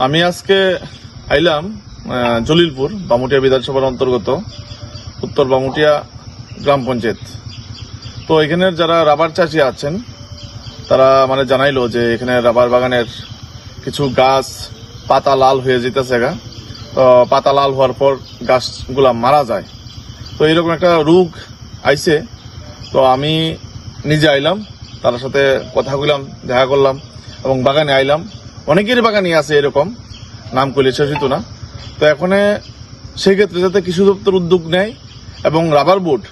আমি আজকে আইলাম জলিলপুর বামুটিয়া বিধানসভার অন্তর্গত উত্তর বামুটিয়া গ্রাম পঞ্চায়েত। তো এখানের যারা রাবার চাষি আছেন তারা জানাইলো যে এখানে রাবার বাগানের কিছু গাছ পাতা লাল হয়ে যেতেছে। তো পাতা লাল হওয়ার পর গাছগুলা মারা যায়। তো এরকম একটা রোগ আইছে। তো আমি নিজে আইলাম, তার সাথে কথা বললাম, দেখা করলাম এবং বাগানে আইলাম। অনেকেরই বাগানই আছে এরকম, নাম করলে শেষ হইতো না। তো এখন সেই ক্ষেত্রে যাতে কৃষি দপ্তর উদ্যোগ নেয় এবং রাবার বোর্ড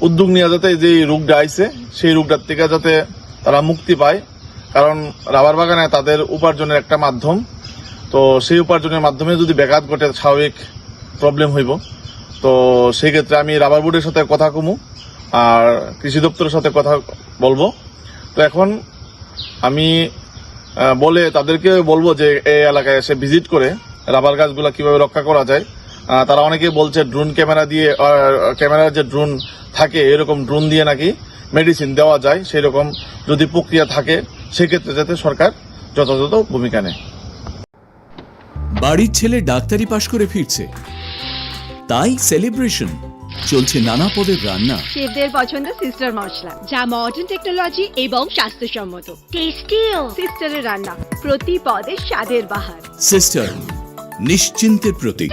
উদ্যোগ নিয়ে যাতে যে রোগটা আইছে সেই রোগটার থেকে যাতে তারা মুক্তি পায়। কারণ রাবার বাগানে তাদের উপার্জনের একটা মাধ্যম। তো সেই উপার্জনের মাধ্যমে যদি ব্যাঘাত ঘটে স্বাভাবিক প্রবলেম হইব। তো সেই ক্ষেত্রে আমি রাবার বোর্ডের সাথে কথা কমু আর কৃষি দপ্তরের সাথে কথা বলবো। তো এখন আমি বলে তাদেরকে বলবো যে এই এলাকায় এসে ভিজিট করে রাবার গাছগুলা কিভাবে রক্ষা করা যায়। তারা অনেকে বলছে ড্রোন ক্যামেরা দিয়ে, ক্যামেরার যে ড্রোন থাকে এরকম ড্রোন দিয়ে নাকি মেডিসিন দেওয়া যায়। সেই রকম যদি প্রক্রিয়া থাকে সেক্ষেত্রে যাতে সরকার যথাযথ ভূমিকা নেয়। বাড়ির ছেলে ডাক্তারি পাশ করে ফিরছে, তাই সেলিব্রেশন চলছে নানা পদের রান্না। শেফদের পছন্দ সিস্টার মশলা, যা মডার্ন টেকনোলজি এবং স্বাস্থ্যসম্মত। টেস্টিও সিস্টারের রান্না, প্রতি পদে স্বাদের বাহার। সিস্টার নিশ্চিন্তের প্রতীক।